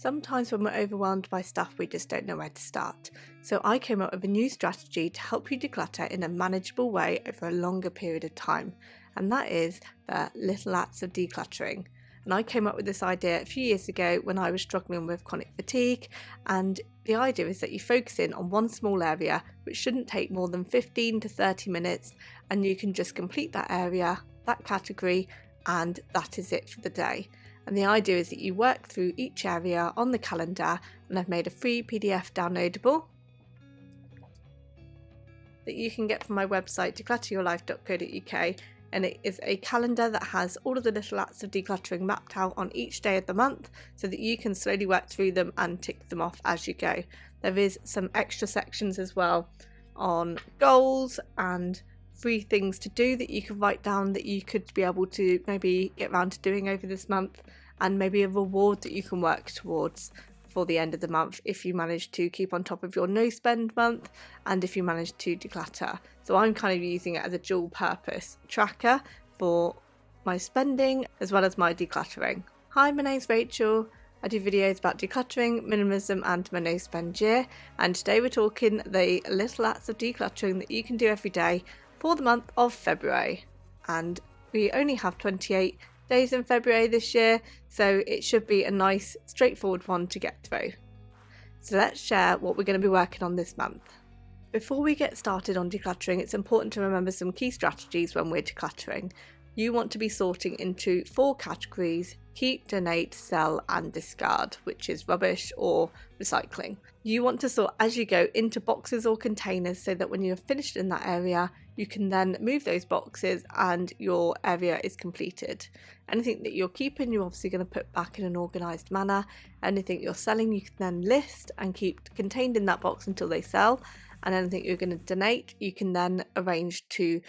Sometimes when we're overwhelmed by stuff, we just don't know where to start. So I came up with a new strategy to help you declutter in a manageable way over a longer period of time. And that is the little acts of decluttering. And I came up with this idea a few years ago when I was struggling with chronic fatigue. And the idea is that you focus in on one small area, which shouldn't take more than 15 to 30 minutes. And you can just complete that area, that category, and that is it for the day. And the idea is that you work through each area on the calendar, and I've made a free PDF downloadable that you can get from my website declutteryourlife.co.uk, and it is a calendar that has all of the little acts of decluttering mapped out on each day of the month so that you can slowly work through them and tick them off as you go. There is some extra sections as well on goals and free things to do that you can write down that you could be able to maybe get around to doing over this month, and maybe a reward that you can work towards for the end of the month if you manage to keep on top of your no spend month and if you manage to declutter. So I'm kind of using it as a dual purpose tracker for my spending as well as my decluttering. Hi, my name's Rachel. I do videos about decluttering, minimalism and my no spend year, and today we're talking the little acts of decluttering that you can do every day for the month of February. And we only have 28 days in February this year, so it should be a nice straightforward one to get through. So let's share what we're going to be working on this month. Before we get started on decluttering, it's important to remember some key strategies when we're decluttering. You want to be sorting into 4 categories: keep, donate, sell and discard, which is rubbish or recycling. You want to sort as you go into boxes or containers so that when you're finished in that area, you can then move those boxes and your area is completed. Anything that you're keeping, you're obviously going to put back in an organised manner. Anything you're selling, you can then list and keep contained in that box until they sell. And anything you're going to donate, you can then arrange to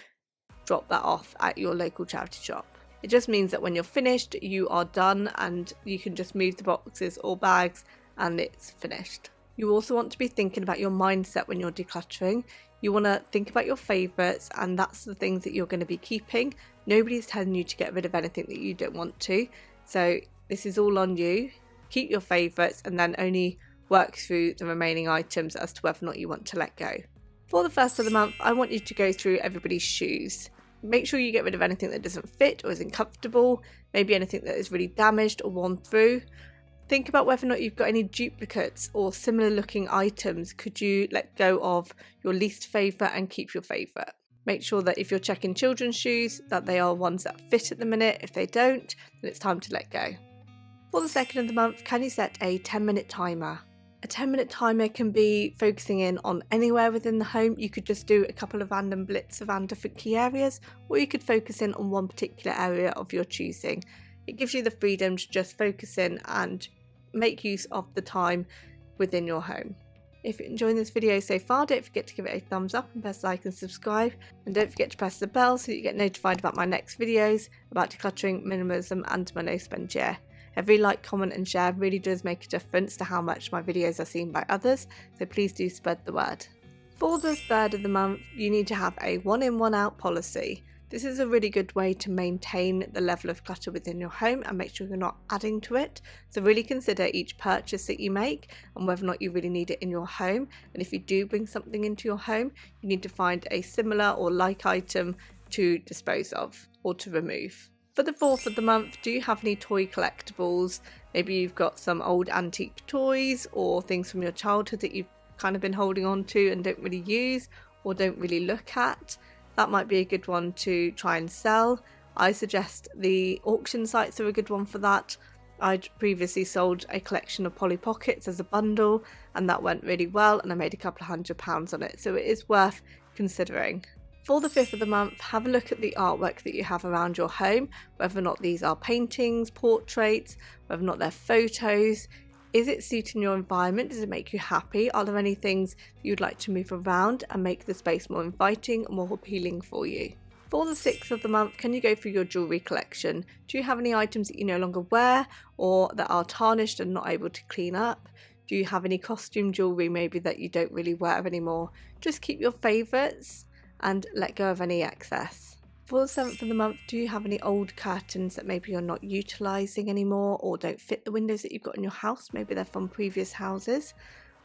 drop that off at your local charity shop. It just means that when you're finished, you are done and you can just move the boxes or bags and it's finished. You also want to be thinking about your mindset when you're decluttering. You want to think about your favourites, and that's the things that you're going to be keeping. Nobody's telling you to get rid of anything that you don't want to. So this is all on you. Keep your favourites and then only work through the remaining items as to whether or not you want to let go. For the first of the month, I want you to go through everybody's shoes. Make sure you get rid of anything that doesn't fit or isn't comfortable, maybe anything that is really damaged or worn through. Think about whether or not you've got any duplicates or similar looking items. Could you let go of your least favourite and keep your favourite? Make sure that if you're checking children's shoes, that they are ones that fit at the minute. If they don't, then it's time to let go. For the second of the month, can you set a 10-minute timer? A 10-minute timer can be focusing in on anywhere within the home. You could just do a couple of random blits around different key areas, or you could focus in on one particular area of your choosing. It gives you the freedom to just focus in and make use of the time within your home. If you're enjoying this video so far, don't forget to give it a thumbs up and press like and subscribe, and don't forget to press the bell so that you get notified about my next videos about decluttering, minimalism and my no spend year. Every like, comment and share really does make a difference to how much my videos are seen by others, so please do spread the word. For the third of the month, you need to have a 1 in 1 out policy. This is a really good way to maintain the level of clutter within your home and make sure you're not adding to it. So really consider each purchase that you make and whether or not you really need it in your home. And if you do bring something into your home, you need to find a similar or like item to dispose of or to remove. For the fourth of the month, do you have any toy collectibles? Maybe you've got some old antique toys or things from your childhood that you've kind of been holding on to and don't really use or don't really look at. That might be a good one to try and sell. I suggest the auction sites are a good one for that. I'd previously sold a collection of Polly Pockets as a bundle and that went really well and I made a couple of £100 on it, so it is worth considering. For the 5th of the month, have a look at the artwork that you have around your home, whether or not these are paintings, portraits, whether or not they're photos. Is it suiting your environment? Does it make you happy? Are there any things that you'd like to move around and make the space more inviting and more appealing for you? For the 6th of the month, can you go through your jewellery collection? Do you have any items that you no longer wear or that are tarnished and not able to clean up? Do you have any costume jewellery maybe that you don't really wear anymore? Just keep your favourites and let go of any excess. For the 7th of the month, do you have any old curtains that maybe you're not utilising anymore or don't fit the windows that you've got in your house? Maybe they're from previous houses.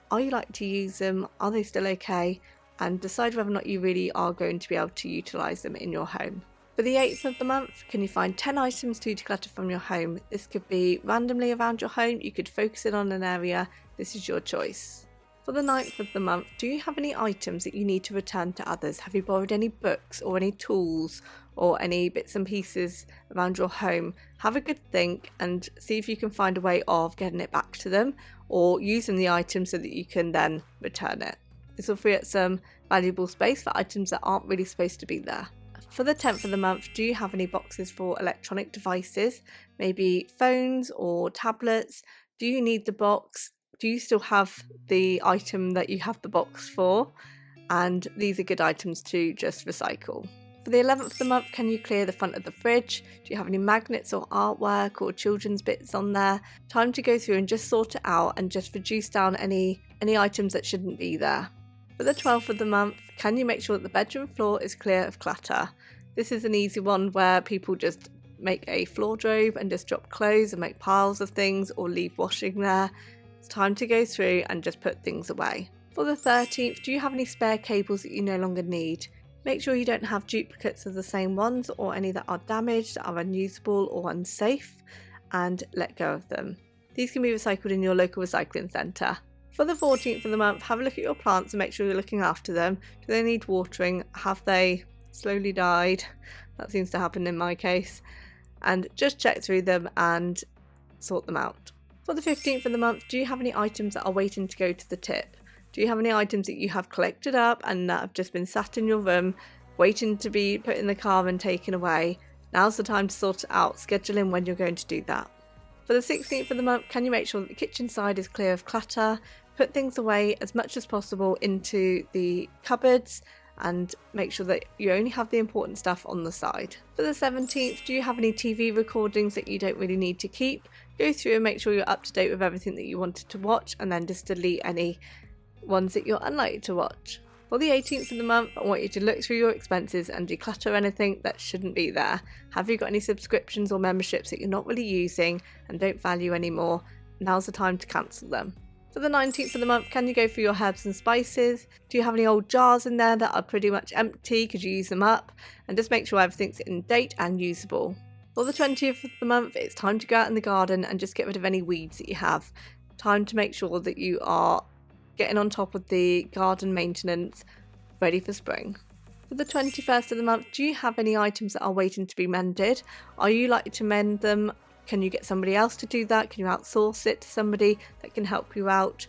Are you like to use them? Are they still okay? And decide whether or not you really are going to be able to utilise them in your home. For the 8th of the month, can you find 10 items to declutter from your home? This could be randomly around your home, you could focus in on an area, this is your choice. For the 9th of the month, do you have any items that you need to return to others? Have you borrowed any books or any tools or any bits and pieces around your home? Have a good think and see if you can find a way of getting it back to them or using the item so that you can then return it. This will free up some valuable space for items that aren't really supposed to be there. For the 10th of the month, do you have any boxes for electronic devices? Maybe phones or tablets? Do you need the box? Do you still have the item that you have the box for? And these are good items to just recycle. For the 11th of the month, can you clear the front of the fridge? Do you have any magnets or artwork or children's bits on there? Time to go through and just sort it out and just reduce down any items that shouldn't be there. For the 12th of the month, can you make sure that the bedroom floor is clear of clutter? This is an easy one where people just make a floor drobe and just drop clothes and make piles of things or leave washing there. It's time to go through and just put things away. For the 13th, do you have any spare cables that you no longer need? Make sure you don't have duplicates of the same ones or any that are damaged, that are unusable or unsafe, and let go of them. These can be recycled in your local recycling centre. For the 14th of the month, have a look at your plants and make sure you're looking after them. Do they need watering? Have they slowly died? That seems to happen in my case. And just check through them and sort them out. For the 15th of the month, do you have any items that are waiting to go to the tip? Do you have any items that you have collected up and that have just been sat in your room, waiting to be put in the car and taken away? Now's the time to sort it out. Schedule in when you're going to do that. For the 16th of the month, can you make sure that the kitchen side is clear of clutter? Put things away as much as possible into the cupboards and make sure that you only have the important stuff on the side. For the 17th, do you have any TV recordings that you don't really need to keep? Go through and make sure you're up to date with everything that you wanted to watch and then just delete any ones that you're unlikely to watch. For the 18th of the month, I want you to look through your expenses and declutter anything that shouldn't be there. Have you got any subscriptions or memberships that you're not really using and don't value anymore? Now's the time to cancel them. For the 19th of the month, can you go through your herbs and spices? Do you have any old jars in there that are pretty much empty? Could you use them up? And just make sure everything's in date and usable. For the 20th of the month, it's time to go out in the garden and just get rid of any weeds that you have. Time to make sure that you are getting on top of the garden maintenance, ready for spring. For the 21st of the month, do you have any items that are waiting to be mended? Are you likely to mend them? Can you get somebody else to do that? Can you outsource it to somebody that can help you out?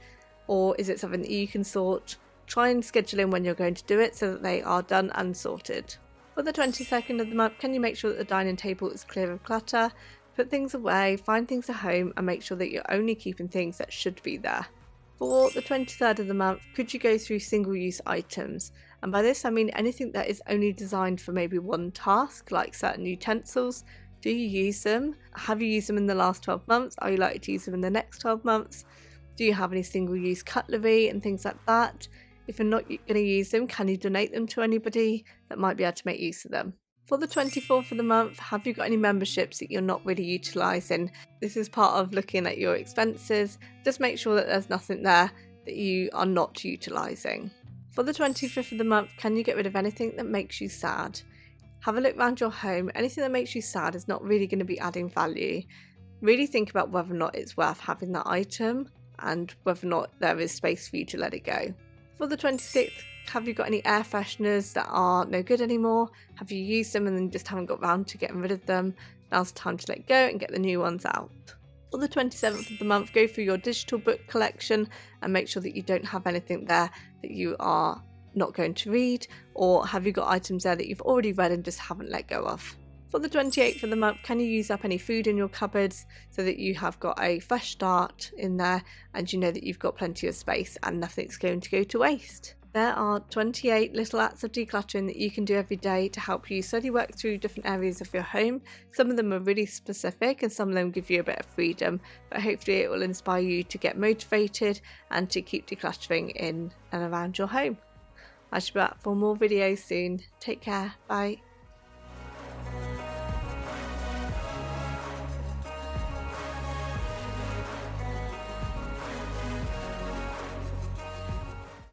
Or is it something that you can sort? Try and schedule in when you're going to do it so that they are done and sorted. For the 22nd of the month, can you make sure that the dining table is clear of clutter? Put things away, find things at home and make sure that you're only keeping things that should be there. For the 23rd of the month, could you go through single-use items? And by this I mean anything that is only designed for maybe one task, like certain utensils. Do you use them? Have you used them in the last 12 months? Are you likely to use them in the next 12 months? Do you have any single-use cutlery and things like that? If you're not going to use them, can you donate them to anybody that might be able to make use of them? For the 24th of the month, have you got any memberships that you're not really utilising? This is part of looking at your expenses. Just make sure that there's nothing there that you are not utilising. For the 25th of the month, can you get rid of anything that makes you sad? Have a look around your home. Anything that makes you sad is not really going to be adding value. Really think about whether or not it's worth having that item and whether or not there is space for you to let it go. For the 26th, have you got any air fresheners that are no good anymore? Have you used them and then just haven't got round to getting rid of them? Now's the time to let go and get the new ones out. For the 27th of the month, go through your digital book collection and make sure that you don't have anything there that you are not going to read, or have you got items there that you've already read and just haven't let go of. For the 28th of the month, can you use up any food in your cupboards so that you have got a fresh start in there and you know that you've got plenty of space and nothing's going to go to waste? There are 28 little acts of decluttering that you can do every day to help you slowly work through different areas of your home. Some of them are really specific and some of them give you a bit of freedom, but hopefully it will inspire you to get motivated and to keep decluttering in and around your home. I should be back for more videos soon. Take care. Bye.